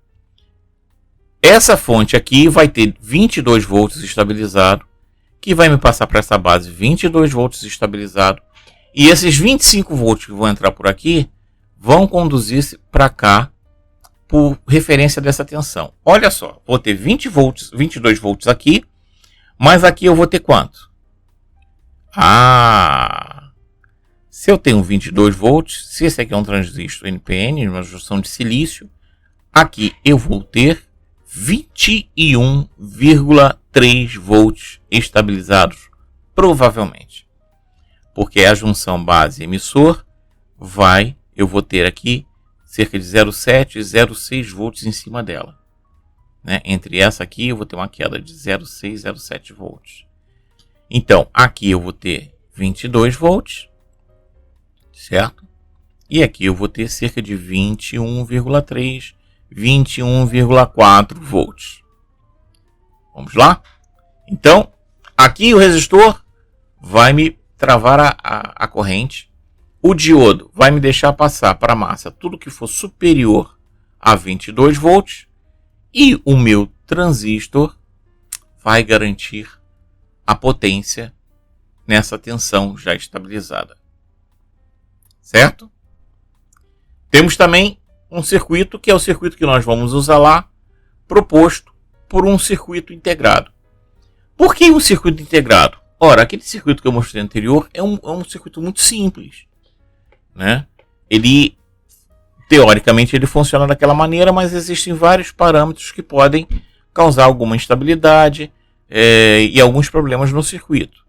essa fonte aqui vai ter 22 volts estabilizado, que vai me passar para essa base 22 volts estabilizado, E esses 25 volts que vão entrar por aqui vão conduzir-se para cá por referência dessa tensão. Olha só, vou ter 20 volts, 22 volts aqui, mas aqui eu vou ter quanto? Se eu tenho 22 volts, se esse aqui é um transistor NPN, uma junção de silício, aqui eu vou ter 21,3 volts estabilizados, provavelmente. Porque a junção base emissor eu vou ter aqui cerca de 0,7 e 0,6 volts em cima dela. Né? Entre essa aqui eu vou ter uma queda de 0,6 e 0,7 volts. Então, aqui eu vou ter 22 volts, certo? E aqui eu vou ter cerca de 21,3, 21,4 volts. Vamos lá? Então, aqui o resistor vai me travar a corrente. O diodo vai me deixar passar para a massa tudo que for superior a 22 volts. E o meu transistor vai garantir a potência nessa tensão já estabilizada. Certo? Temos também um circuito, que é o circuito que nós vamos usar lá, proposto por um circuito integrado. Por que um circuito integrado? Ora, aquele circuito que eu mostrei anterior é um circuito muito simples. Né? Ele, teoricamente, ele funciona daquela maneira, mas existem vários parâmetros que podem causar alguma instabilidade e alguns problemas no circuito.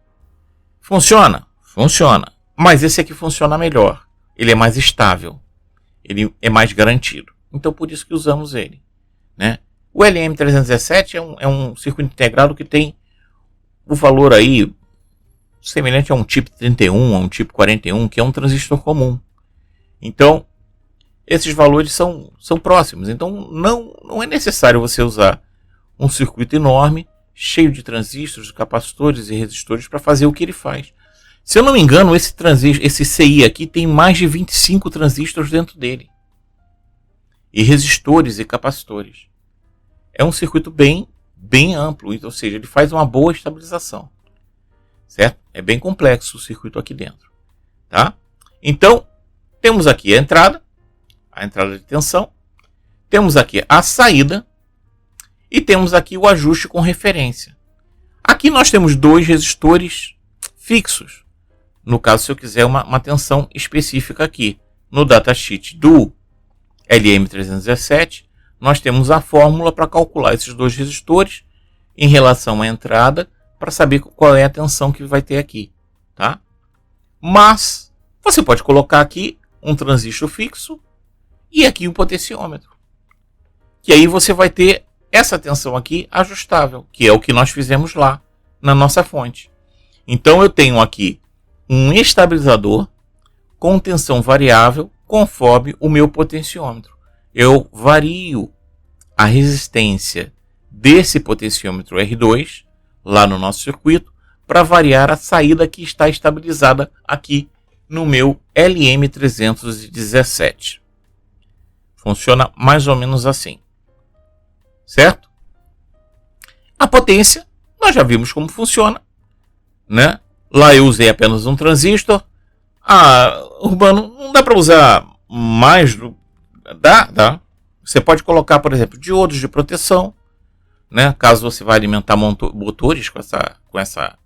Funciona? Funciona. Mas esse aqui funciona melhor. Ele é mais estável. Ele é mais garantido. Então, por isso que usamos ele. Né? O LM317 é um circuito integrado que tem o valor aí semelhante a um tipo 31, a um tipo 41, que é um transistor comum. Então, esses valores são próximos. Então, não é necessário você usar um circuito enorme, cheio de transistores, capacitores e resistores para fazer o que ele faz. Se eu não me engano, esse CI aqui tem mais de 25 transistores dentro dele. E resistores e capacitores. É um circuito bem amplo, ou seja, ele faz uma boa estabilização. Certo? É bem complexo o circuito aqui dentro. Tá? Então, temos aqui a entrada de tensão, temos aqui a saída e temos aqui o ajuste com referência. Aqui nós temos dois resistores fixos. No caso, se eu quiser uma tensão específica aqui. No datasheet do LM317, nós temos a fórmula para calcular esses dois resistores em relação à entrada, para saber qual é a tensão que vai ter aqui, tá? Mas você pode colocar aqui um transistor fixo e aqui um potenciômetro. Que aí você vai ter essa tensão aqui ajustável, que é o que nós fizemos lá na nossa fonte. Então eu tenho aqui um estabilizador com tensão variável conforme o meu potenciômetro. Eu vario a resistência desse potenciômetro R2 lá no nosso circuito, para variar a saída que está estabilizada aqui no meu LM317. Funciona mais ou menos assim. Certo? A potência, nós já vimos como funciona. Né? Lá eu usei apenas um transistor. Urbano, não dá para usar mais? Dá. Você pode colocar, por exemplo, diodos de proteção. Né? Caso você vá alimentar motores com essa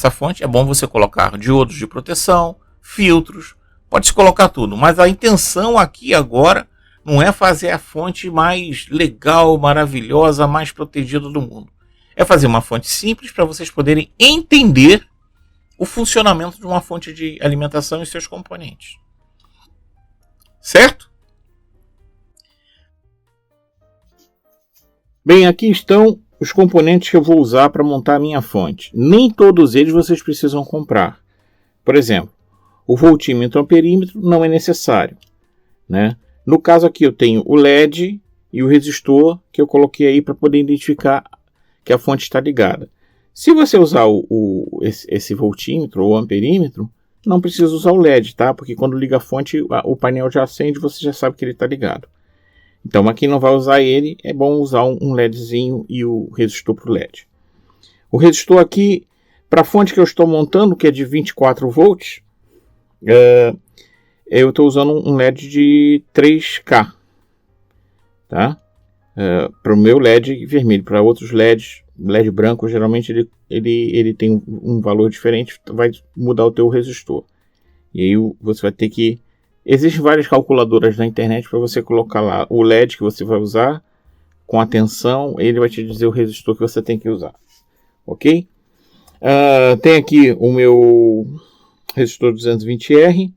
fonte, é bom você colocar diodos de proteção, filtros, pode-se colocar tudo. Mas a intenção aqui agora não é fazer a fonte mais legal, maravilhosa, mais protegida do mundo. É fazer uma fonte simples para vocês poderem entender o funcionamento de uma fonte de alimentação e seus componentes. Certo? Bem, aqui estão os componentes que eu vou usar para montar a minha fonte. Nem todos eles vocês precisam comprar. Por exemplo, o voltímetro amperímetro não é necessário. Né? No caso aqui eu tenho o LED e o resistor que eu coloquei aí para poder identificar que a fonte está ligada. Se você usar esse voltímetro ou amperímetro, não precisa usar o LED, tá? Porque quando liga a fonte, o painel já acende e você já sabe que ele está ligado. Então, mas quem não vai usar ele, é bom usar um LEDzinho e o resistor para o LED. O resistor aqui, para a fonte que eu estou montando, que é de 24 volts, Eu estou usando um LED de 3K, tá? Para o meu LED vermelho. Para outros LEDs, LED branco, geralmente ele tem um valor diferente, vai mudar o teu resistor. E aí você vai ter que... Existem várias calculadoras na internet para você colocar lá o LED que você vai usar, com a tensão, ele vai te dizer o resistor que você tem que usar. Ok? Tem aqui o meu resistor 220R,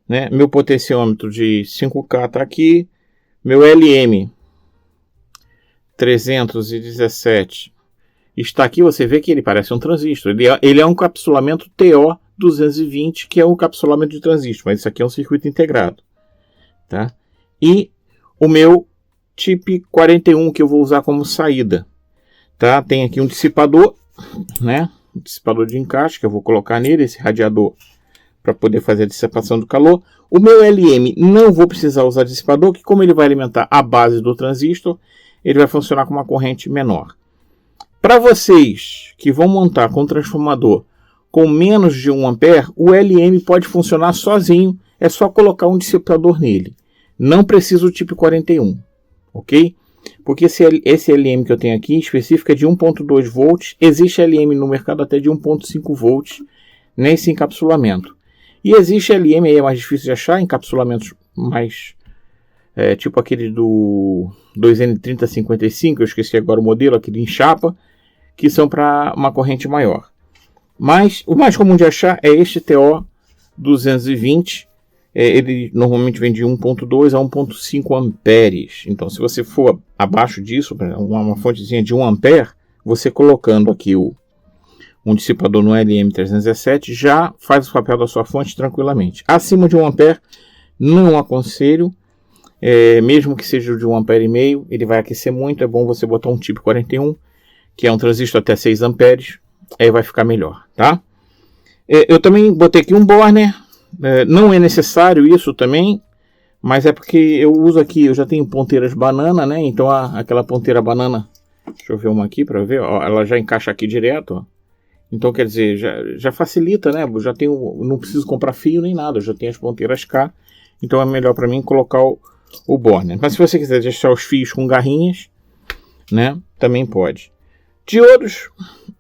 né? Meu potenciômetro de 5K está aqui. Meu LM 317 está aqui. Você vê que ele parece um transistor. Ele é um encapsulamento TO 220, que é um encapsulamento de transistor, mas isso aqui é um circuito integrado, tá? E o meu TIP 41 que eu vou usar como saída, tá? Tem aqui um dissipador, né? Um dissipador de encaixe que eu vou colocar nele, esse radiador, para poder fazer a dissipação do calor. O meu LM não vou precisar usar dissipador, que como ele vai alimentar a base do transistor, ele vai funcionar com uma corrente menor. Para vocês que vão montar com transformador com menos de 1 ampere, o LM pode funcionar sozinho, é só colocar um dissipador nele. Não precisa o tipo 41, ok? Porque esse LM que eu tenho aqui, específico, é de 1.2 volts, existe LM no mercado até de 1.5 volts nesse encapsulamento. E existe LM, aí é mais difícil de achar, encapsulamentos mais, tipo aquele do 2N3055, eu esqueci agora o modelo, aquele em chapa, que são para uma corrente maior. Mas o mais comum de achar é este TO 220. Ele normalmente vem de 1.2 a 1.5 amperes. Então, se você for abaixo disso, uma fontezinha de 1 ampere, você colocando aqui um dissipador no LM317 já faz o papel da sua fonte tranquilamente. Acima de 1 ampere, não aconselho. Mesmo que seja de 1,5 ampere, ele vai aquecer muito. É bom você botar um tipo 41, que é um transistor até 6 amperes. Aí vai ficar melhor, tá? Eu também botei aqui um Borner. Não é necessário isso também, mas é porque eu uso aqui, eu já tenho ponteiras banana, né? Então aquela ponteira banana, deixa eu ver uma aqui para ver, ó, ela já encaixa aqui direto, ó. Então quer dizer, já facilita, né? Eu já tenho, não preciso comprar fio nem nada, eu já tenho as ponteiras K, então é melhor para mim colocar o Borner. Mas se você quiser deixar os fios com garrinhas, né? Também pode. Diodos,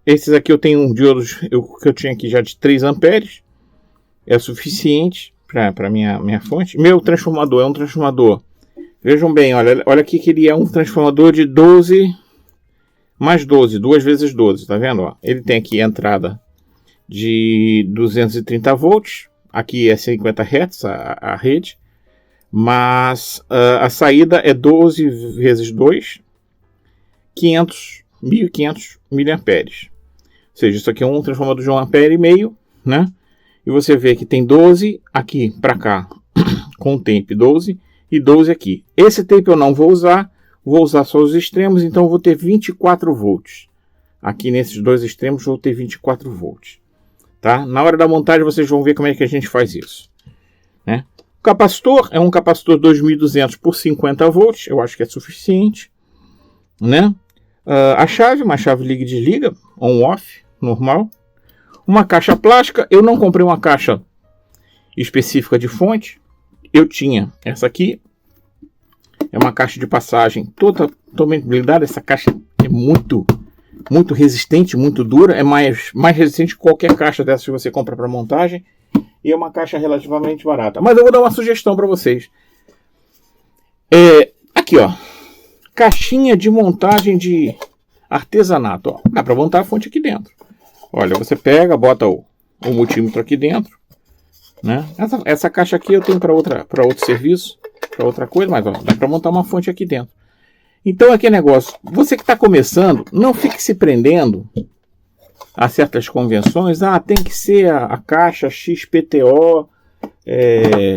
esses aqui eu tenho diodos que eu tinha aqui já de 3 amperes, é suficiente para minha fonte. Meu transformador é um transformador, vejam bem, olha aqui que ele é um transformador de 12 mais 12, 2 vezes 12, tá vendo? Ó, ele tem aqui a entrada de 230 volts, aqui é 50 Hz a rede, mas a saída é 12 vezes 2, 1.500 miliamperes. Ou seja, isso aqui é um transformador de 1,5 ampere, né? E você vê que tem 12 aqui para cá, com tape 12 e 12 aqui. Esse tape eu não vou usar só os extremos, então eu vou ter 24 volts. Aqui nesses dois extremos vou ter 24 volts. Tá? Na hora da montagem vocês vão ver como é que a gente faz isso, né? O capacitor é um capacitor 2200 por 50 volts, eu acho que é suficiente, né? A chave, uma chave liga e desliga, on-off, normal. Uma caixa plástica, eu não comprei uma caixa específica de fonte, eu tinha essa aqui, é uma caixa de passagem totalmente blindada. Essa caixa é muito resistente, muito dura, é mais resistente que qualquer caixa dessa que você compra para montagem, e é uma caixa relativamente barata. Mas eu vou dar uma sugestão para vocês. Aqui, ó. Caixinha de montagem de artesanato, ó. Dá para montar a fonte aqui dentro. Olha, você pega, bota o multímetro aqui dentro, né? Essa caixa aqui eu tenho para outro serviço, para outra coisa, mas ó, dá para montar uma fonte aqui dentro. Então aqui é negócio, você que está começando, não fique se prendendo a certas convenções. Tem que ser a caixa XPTO,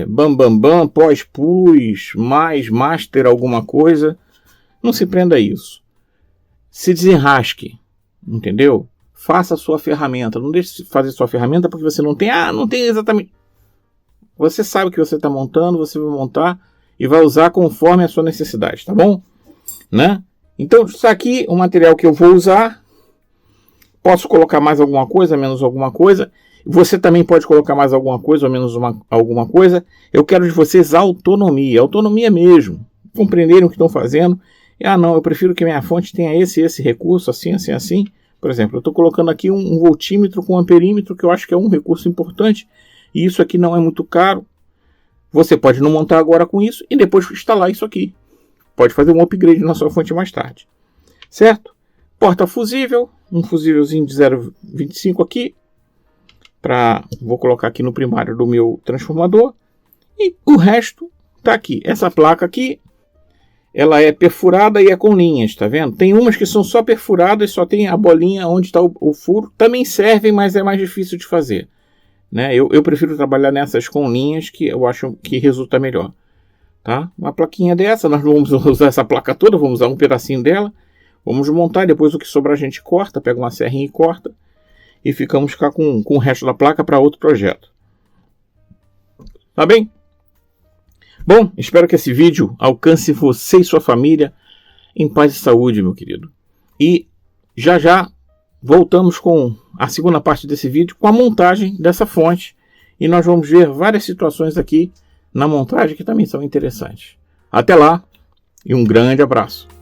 bam, pós-plus, mais master alguma coisa. Não se prenda a isso. Se desenrasque, entendeu? Faça a sua ferramenta. Não deixe de fazer sua ferramenta porque você não tem. Não tem exatamente. Você sabe o que você está montando, você vai montar e vai usar conforme a sua necessidade, tá bom? Né? Então, isso aqui é o material que eu vou usar. Posso colocar mais alguma coisa, menos alguma coisa. Você também pode colocar mais alguma coisa ou menos alguma coisa. Eu quero de vocês autonomia. Autonomia mesmo. Compreenderem o que estão fazendo. Não, eu prefiro que minha fonte tenha esse recurso, assim, assim, assim. Por exemplo, eu estou colocando aqui um voltímetro com amperímetro, que eu acho que é um recurso importante. E isso aqui não é muito caro. Você pode não montar agora com isso e depois instalar isso aqui. Pode fazer um upgrade na sua fonte mais tarde. Certo? Porta fusível. Um fusívelzinho de 0,25 aqui. Vou colocar aqui no primário do meu transformador. E o resto está aqui. Essa placa aqui, ela é perfurada e é com linhas, tá vendo? Tem umas que são só perfuradas, só tem a bolinha onde está o furo. Também servem, mas é mais difícil de fazer. Né? Eu prefiro trabalhar nessas com linhas, que eu acho que resulta melhor. Tá? Uma plaquinha dessa, nós não vamos usar essa placa toda, vamos usar um pedacinho dela. Vamos montar, depois o que sobrar a gente corta, pega uma serrinha e corta. E ficamos cá com o resto da placa para outro projeto. Tá bem? Bom, espero que esse vídeo alcance você e sua família em paz e saúde, meu querido. E já voltamos com a segunda parte desse vídeo, com a montagem dessa fonte. E nós vamos ver várias situações aqui na montagem que também são interessantes. Até lá e um grande abraço.